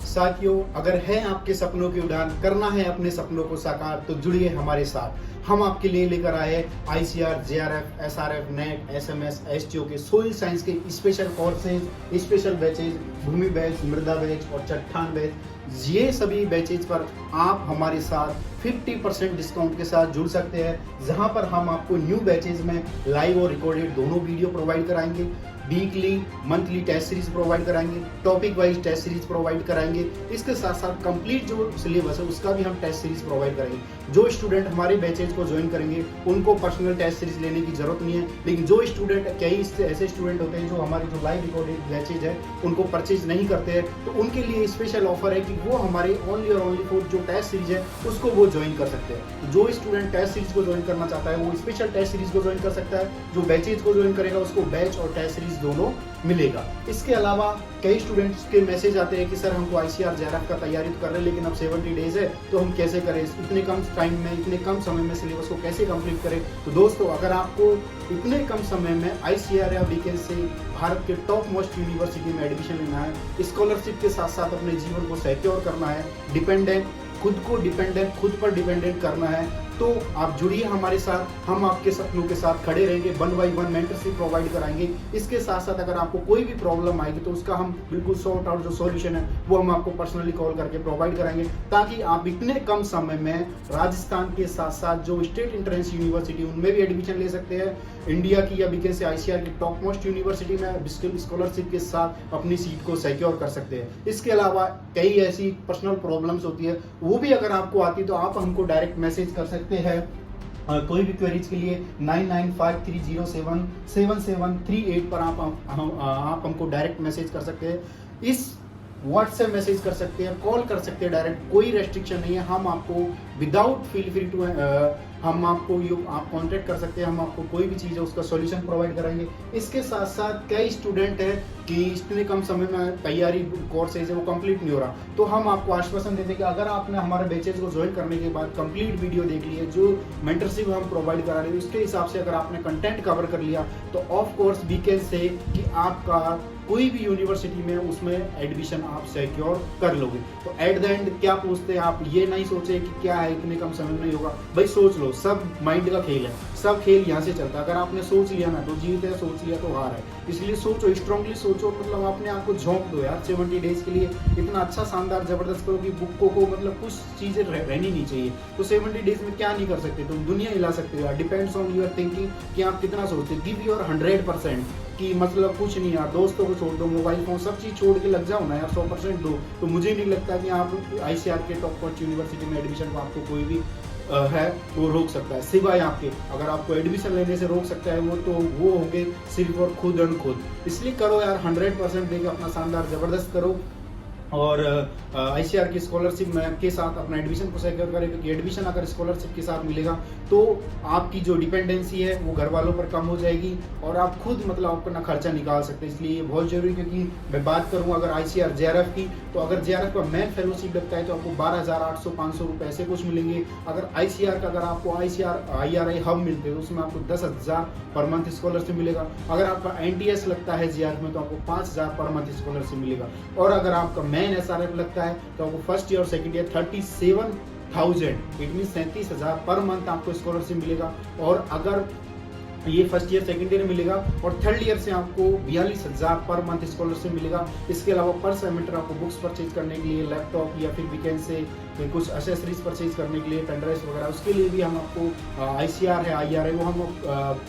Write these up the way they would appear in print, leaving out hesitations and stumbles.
साथियों, अगर है आपके सपनों की उड़ान, करना है अपने सपनों को साकार, तो जुड़िए हमारे साथ। हम आपके लिए लेकर आए हैं ICR, JRF, SRF, net, SMS, STO के सोइल साइंस के स्पेशल कोर्सेज, स्पेशल बैचेज, भूमि बैच, मृदा बैच और चट्टान बैच। ये सभी बैचेज पर आप हमारे साथ 50% डिस्काउंट के साथ जुड़ सकते हैं, जहां पर हम आपको न्यू बैचेज में लाइव और रिकॉर्डेड दोनों वीडियो प्रोवाइड कराएंगे। Weekly, monthly test series provide कराएंगे, topic wise test series provide कराएंगे। इसके साथ साथ कंप्लीट जो सिलेबस है उसका भी हम टेस्ट सीरीज प्रोवाइड करेंगे। जो स्टूडेंट हमारे बैचेज को ज्वाइन करेंगे उनको पर्सनल टेस्ट सीरीज लेने की जरूरत नहीं है, लेकिन जो स्टूडेंट, कई ऐसे स्टूडेंट होते हैं जो हमारे जो लाइव रिकॉर्डेड बैचेज है उनको परचेज नहीं करते हैं, तो उनके लिए स्पेशल ऑफर है कि वो हमारे ओनली और ओनली फॉर जो टेस्ट सीरीज है उसको वो ज्वाइन कर सकते हैं। तो जो स्टूडेंट टेस्ट सीरीज को ज्वाइन करना चाहता है वो स्पेशल टेस्ट सीरीज को ज्वाइन कर सकता है, जो बैचेज को ज्वाइन करेगा उसको बैच और टेस्ट सीरीज दोनों मिलेगा। इसके अलावा कई स्टूडेंट्स के मैसेज आते हैं कि सर हमको आईसीआर जेआरएफ का तैयारी तो कर रहे हैं लेकिन अब 70 डेज है, तो हम कैसे करें, इतने कम टाइम में, इतने कम समय में सिलेबस को कैसे कंप्लीट करें। तो दोस्तों, अगर आपको इतने कम समय में आईसीआर या बीकेएस से भारत के टॉप मोस्ट यूनिवर्सिटी में एडमिशन लेना है, स्कॉलरशिप के साथ साथ अपने जीवन को सिक्योर करना है, खुद पर डिपेंडेंट करना है, तो आप जुड़िए हमारे साथ। हम आपके सपनों के साथ खड़े रहेंगे, 1 by 1 मेंटरशिप प्रोवाइड कराएंगे। इसके साथ साथ अगर आपको कोई भी प्रॉब्लम आएगी तो उसका हम बिल्कुल सॉर्ट आउट जो सॉल्यूशन है वो हम आपको पर्सनली कॉल करके प्रोवाइड कराएंगे, ताकि आप इतने कम समय में राजस्थान के साथ साथ जो स्टेट एंट्रेंस यूनिवर्सिटी उनमें भी एडमिशन ले सकते हैं। इंडिया की या बीकेएस से आईसीआर की टॉप मोस्ट यूनिवर्सिटी में स्कॉलरशिप के साथ अपनी सीट को सिक्योर कर सकते हैं। इसके अलावा कई ऐसी पर्सनल प्रॉब्लम्स होती है, वो भी अगर आपको आती है तो आप हमको डायरेक्ट मैसेज कर सकते हैं। कोई भी क्वेरीज के लिए 9953077738 पर आप हमको डायरेक्ट मैसेज कर सकते हैं। इस व्हाट्सएप मैसेज कर सकते हैं, कॉल कर सकते हैं, डायरेक्ट कोई रेस्ट्रिक्शन नहीं है। हम आपको विदाउट फील फ्री टू हम आपको आप कांटेक्ट कर सकते हैं, हम आपको कोई भी चीज़ है उसका सॉल्यूशन प्रोवाइड कराएंगे। इसके साथ साथ कई स्टूडेंट हैं कि इतने कम समय में तैयारी कोर्सेज है वो कंप्लीट नहीं हो रहा, तो हम आपको आश्वासन देते हैं कि अगर आपने हमारे बैचेज को ज्वाइन करने के बाद कंप्लीट वीडियो देख ली है, जो मेंटरशिप हम प्रोवाइड करा रहे हैं उसके हिसाब से अगर आपने कंटेंट कवर कर लिया, तो ऑफ कोर्स बीकेएस से कि आपका कोई भी यूनिवर्सिटी में उसमें एडमिशन आप सिक्योर कर लोगे। तो एट द एंड क्या पूछते हैं आप, ये नहीं सोचे कि क्या है इतने कम समय में नहीं होगा। भाई सोच लो, सब माइंड का खेल है, सब खेल यहाँ से चलता है। अगर आपने सोच लिया ना तो जीत है, सोच लिया तो हार है। इसलिए सोचो, स्ट्रांगली सोचो, मतलब अपने आप को झोंक दो यार। 70 डेज के लिए इतना अच्छा शानदार जबरदस्त करो कि बुक को मतलब कुछ चीजें रहनी नहीं चाहिए। तो 70 डेज में क्या नहीं कर सकते, तुम दुनिया हिला सकते हो। डिपेंड्स ऑन योर थिंकिंग कि आप कितना सोचते। गिव योर 100% कि मतलब कुछ नहीं यार, दोस्तों को छोड़ दो, मोबाइल फोन सब चीज छोड़ के लग जाओ ना यार, 100% दो। तो मुझे नहीं लगता कि आप आईसीआर के टॉप मोस्ट यूनिवर्सिटी में एडमिशन को आपको कोई भी है वो रोक सकता है, सिवाय आपके। अगर आपको एडमिशन लेने से रोक सकता है वो होंगे सिर्फ और खुद एंड खुद। इसलिए करो यार, 100% देके अपना शानदार जबरदस्त करो और आईसीआर की स्कॉलरशिप के साथ अपना एडमिशन को सिक्योर करें, क्योंकि एडमिशन अगर स्कॉलरशिप के साथ मिलेगा तो आपकी जो डिपेंडेंसी है वो घर वालों पर कम हो जाएगी और आप खुद मतलब अपना खर्चा निकाल सकते हैं। इसलिए ये बहुत जरूरी, क्योंकि मैं बात करूँ अगर आईसीआर जेआरएफ की, तो अगर जेआरएफ का मैन फेलोशिप लगता है तो आपको 12,800-500 रुपये ऐसे कुछ मिलेंगे। अगर आईसीआर का, अगर आपको आईसीआर IRI हब मिलते हैं तो उसमें आपको 10,000 पर मंथ स्कॉलरशिप मिलेगा। अगर आपका NTS लगता है जेआरएफ में तो आपको 5,000 पर मंथ स्कॉलरशिप मिलेगा। और अगर आपका मैन SRF लगता है तो आपको फर्स्ट ईयर और second year 37,000, it mean 37,000 per month आपको स्कॉलरशिप मिलेगा। और अगर ये फर्स्ट ईयर सेकंड ईयर मिलेगा, और थर्ड ईयर से आपको 42,000 पर मंथ स्कॉलरशिप मिलेगा। इसके अलावा पर सेमेस्टर आपको बुक्स परचेज करने के लिए, लैपटॉप या फिर वीकेंड से कुछ एसेसरीज परचेज करने के लिए, पेन ड्राइव वगैरह, उसके लिए भी हम आपको आईसीआर है, IRI वो हम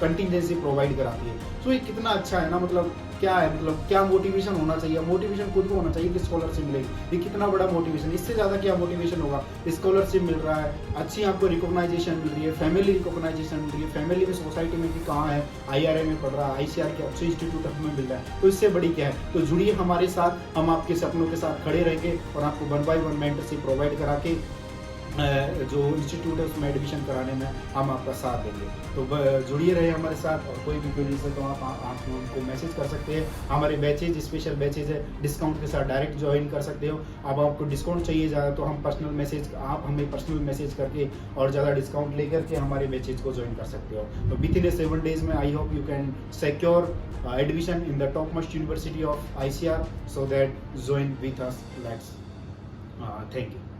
कंटिजेंसी प्रोवाइड कराती है। तो ये कितना अच्छा है ना, मतलब क्या है, मतलब क्या मोटिवेशन होना चाहिए। मोटिवेशन खुद को होना चाहिए कि स्कॉलरशिप मिलेगी, ये कितना बड़ा मोटिवेशन। इससे ज़्यादा क्या मोटिवेशन होगा। स्कॉलरशिप मिल रहा है, अच्छी आपको रिकॉग्नाइजेशन मिल रही है, फैमिली रिकॉग्नाइजेशन मिल रही है, फैमिली में सोसाइटी में कि कहाँ है, IRI में पढ़ रहा है, आईसीआर के अच्छे इंस्टीट्यूट हमें मिल रहा है, तो इससे बड़ी क्या है। तो जुड़िए हमारे साथ, हम आपके सपनों के साथ खड़े रहेंगे और आपको 1 by 1 मेंटरशिप प्रोवाइड करा के जो इंस्टीट्यूट है उसमें एडमिशन कराने में हम आपका साथ देंगे। तो जुड़िए रहे हमारे साथ, और कोई भी क्वेरीज है तो आप हमको मैसेज कर सकते हैं। हमारे बैचेज, स्पेशल बैचेज है, डिस्काउंट के साथ डायरेक्ट ज्वाइन कर सकते हो। अब आपको डिस्काउंट चाहिए ज़्यादा तो हम आप हमें पर्सनल मैसेज करके और ज़्यादा डिस्काउंट लेकर के हमारे बैचेज को ज्वाइन कर सकते हो। तो विद इन 7 days में I hope you can secure admission in the top most university of ICR, so that join with us. Let's thank you.